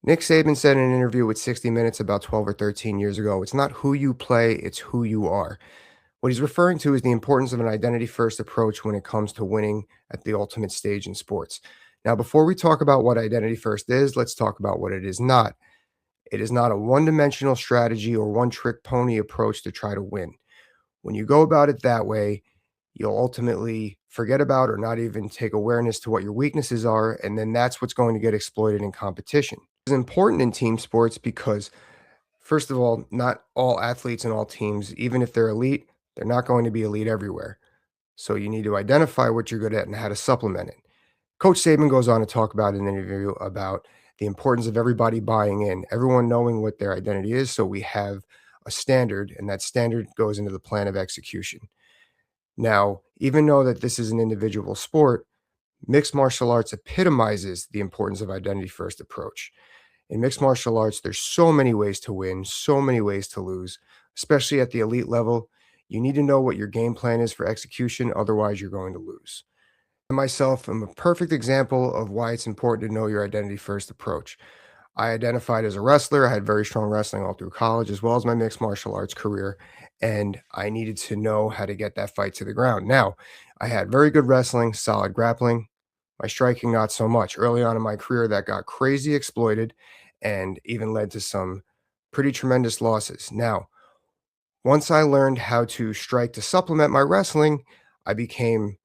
Nick Saban said in an interview with 60 Minutes about 12 or 13 years ago, it's not who you play, it's who you are. What he's referring to is the importance of an identity first approach when it comes to winning at the ultimate stage in sports. Now, before we talk about what identity first is, let's talk about what it is not. It is not a one dimensional strategy or one trick pony approach to try to win. When you go about it that way, you'll ultimately forget about or not even take awareness to what your weaknesses are. And then that's what's going to get exploited in competition. It's important in team sports because, first of all, not all athletes and all teams, even if they're elite, they're not going to be elite everywhere. So you need to identify what you're good at and how to supplement it. Coach Saban goes on to talk about in an interview about the importance of everybody buying in, everyone knowing what their identity is. So we have a standard, and that standard goes into the plan of execution. Now, even though that this is an individual sport, mixed martial arts epitomizes the importance of identity first approach. In mixed martial arts, there's so many ways to win, so many ways to lose, especially at the elite level. You need to know what your game plan is for execution, otherwise, you're going to lose. I myself am a perfect example of why it's important to know your identity first approach. I identified as a wrestler. I had very strong wrestling all through college, as well as my mixed martial arts career. And I needed to know how to get that fight to the ground. Now, I had very good wrestling, solid grappling, my striking, not so much. Early on in my career, that got crazy exploited and even led to some pretty tremendous losses. Now, once I learned how to strike to supplement my wrestling, I became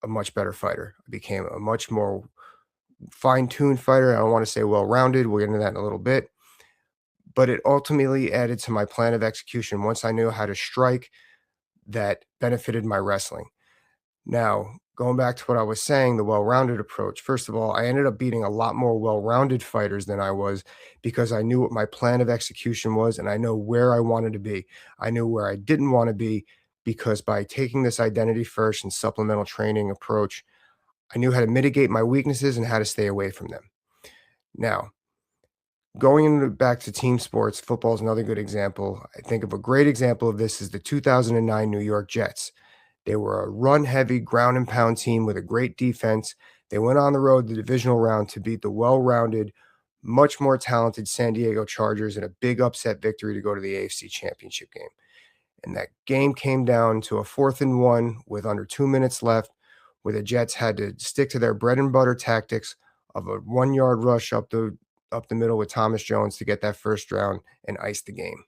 a much better fighter. I became a much more fine-tuned fighter. I don't want to say well-rounded. We'll get into that in a little bit. But it ultimately added to my plan of execution once I knew how to strike that benefited my wrestling. Now, going back to what I was saying, the well-rounded approach. First of all, I ended up beating a lot more well-rounded fighters than I was because I knew what my plan of execution was and I know where I wanted to be. I knew where I didn't want to be because by taking this identity first and supplemental training approach, I knew how to mitigate my weaknesses and how to stay away from them. Now, back to team sports, football is another good example. I think of a great example of this is the 2009 New York Jets. They were a run heavy, ground and pound team with a great defense. They went on the road the divisional round to beat the well rounded, much more talented San Diego Chargers in a big upset victory to go to the AFC Championship game. And that game came down to a 4th and 1 with under 2 minutes left, where the Jets had to stick to their bread and butter tactics of a 1 yard rush up the middle with Thomas Jones to get that first down and ice the game.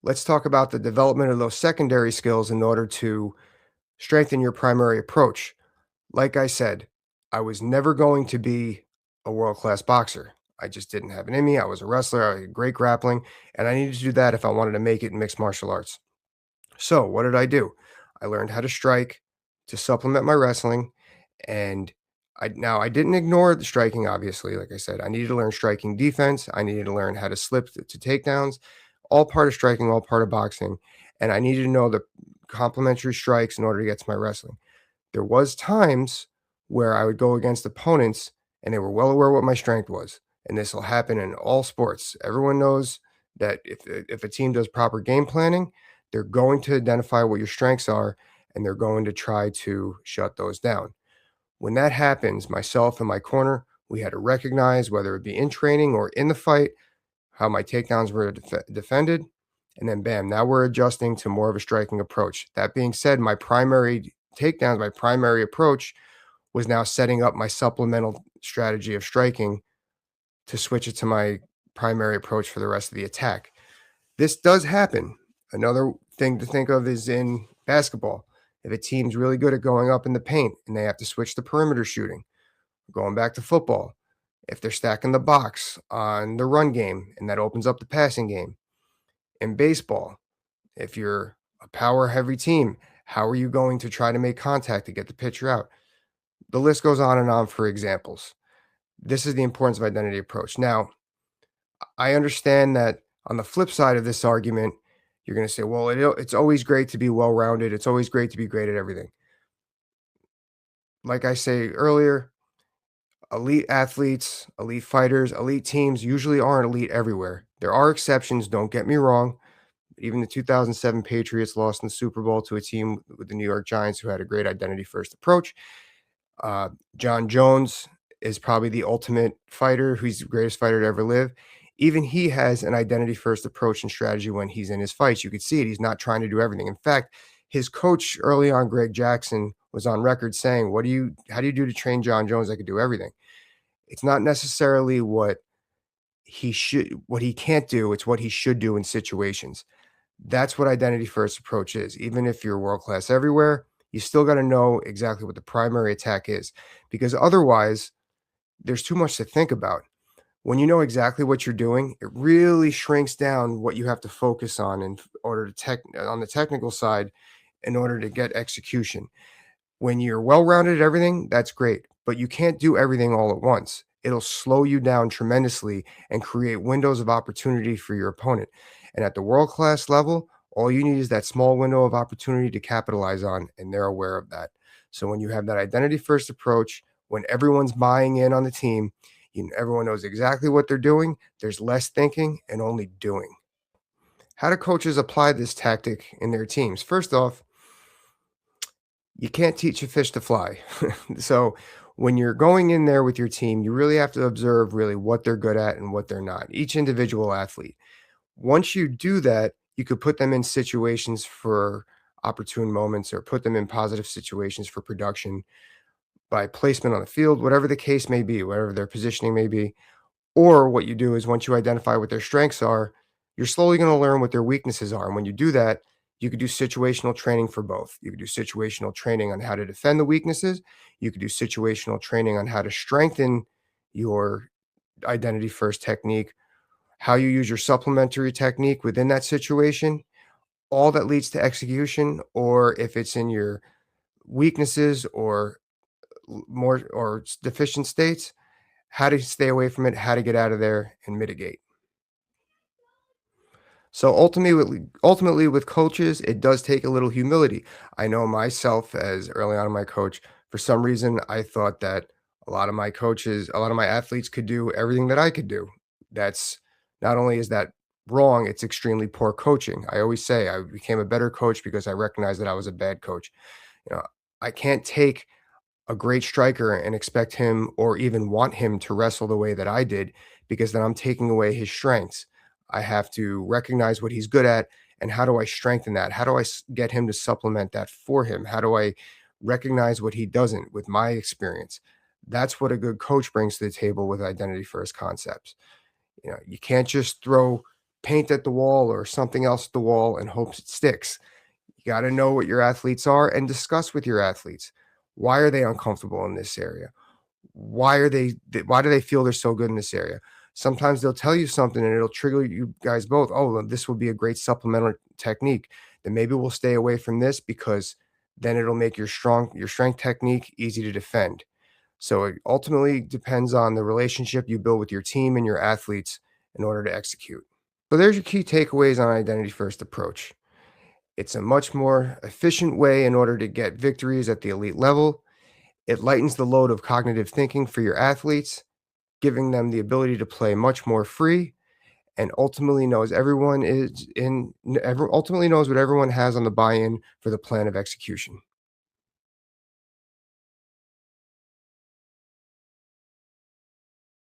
Let's talk about the development of those secondary skills in order to strengthen your primary approach. Like I said, I was never going to be a world-class boxer. I just didn't have it in me. I was a wrestler. I had great grappling, and I needed to do that if I wanted to make it in mixed martial arts. So, what did I do? I learned how to strike to supplement my wrestling, and I didn't ignore the striking, obviously. Like I said, I needed to learn striking defense. I needed to learn how to slip to takedowns, all part of striking, all part of boxing. And I needed to know the complementary strikes in order to get to my wrestling. There was times where I would go against opponents and they were well aware what my strength was. And this will happen in all sports. Everyone knows that if a team does proper game planning, they're going to identify what your strengths are and they're going to try to shut those down. When that happens, myself and my corner, we had to recognize whether it be in training or in the fight, how my takedowns were defended. And then, bam, now we're adjusting to more of a striking approach. That being said, my primary takedowns, my primary approach was now setting up my supplemental strategy of striking to switch it to my primary approach for the rest of the attack. This does happen. Another thing to think of is in basketball. If a team's really good at going up in the paint and they have to switch to perimeter shooting, going back to football, if they're stacking the box on the run game and that opens up the passing game. In baseball, if you're a power heavy team, how are you going to try to make contact to get the pitcher out? The list goes on and on for examples. This is the importance of identity approach. Now, I understand that on the flip side of this argument, you're going to say, well, it's always great to be well rounded. It's always great to be great at everything. Like I say earlier, elite athletes, elite fighters, elite teams usually aren't elite everywhere. There are exceptions, don't get me wrong. Even the 2007 Patriots lost in the Super Bowl to a team with the New York Giants who had a great identity first approach. John Jones is probably the ultimate fighter, who's the greatest fighter to ever live. Even he has an identity first approach and strategy when he's in his fights. You could see it. He's not trying to do everything. In fact, his coach early on, Greg Jackson, was on record saying, how do you do to train John Jones? I could do everything. It's not necessarily what he can't do, it's what he should do in situations. That's what identity first approach is. Even if you're world class everywhere, you still got to know exactly what the primary attack is, because otherwise there's too much to think about. When you know exactly what you're doing, it really shrinks down what you have to focus on in order to on the technical side in order to get execution. When you're well-rounded at everything, that's great, but you can't do everything all at once. It'll slow you down tremendously and create windows of opportunity for your opponent. And at the world-class level, all you need is that small window of opportunity to capitalize on, and they're aware of that. So when you have that identity-first approach, when everyone's buying in on the team, everyone knows exactly what they're doing, there's less thinking and only doing. How do coaches apply this tactic in their teams? First off, you can't teach a fish to fly. So when you're going in there with your team, you really have to observe really what they're good at and what they're not, each individual athlete. Once you do that, you could put them in situations for opportune moments or put them in positive situations for production by placement on the field, whatever the case may be, whatever their positioning may be. Or what you do is once you identify what their strengths are, you're slowly going to learn what their weaknesses are. And when you do that, you could do situational training for both. You could do situational training on how to defend the weaknesses. You could do situational training on how to strengthen your identity first technique, how you use your supplementary technique within that situation, all that leads to execution, or if it's in your weaknesses or more or deficient states, how to stay away from it, how to get out of there and mitigate. So ultimately with coaches, it does take a little humility. I know myself as early on in my coach, for some reason, I thought that a lot of my athletes could do everything that I could do. That's not only is that wrong, it's extremely poor coaching. I always say I became a better coach because I recognized that I was a bad coach. You know, I can't take a great striker and expect him or even want him to wrestle the way that I did, because then I'm taking away his strengths. I have to recognize what he's good at and how do I strengthen that? How do I get him to supplement that for him? How do I recognize what he doesn't with my experience? That's what a good coach brings to the table with identity first concepts. You can't just throw paint at the wall or something else at the wall and hope it sticks. You got to know what your athletes are and discuss with your athletes. Why are they uncomfortable in this area? Why do they feel they're so good in this area? Sometimes they'll tell you something and it'll trigger you guys both. Oh, well, this will be a great supplemental technique. Then maybe we'll stay away from this because then it'll make your strength technique easy to defend. So it ultimately depends on the relationship you build with your team and your athletes in order to execute. So there's your key takeaways on identity first approach. It's a much more efficient way in order to get victories at the elite level. It lightens the load of cognitive thinking for your athletes, giving them the ability to play much more free, and ultimately ultimately knows what everyone has on the buy-in for the plan of execution.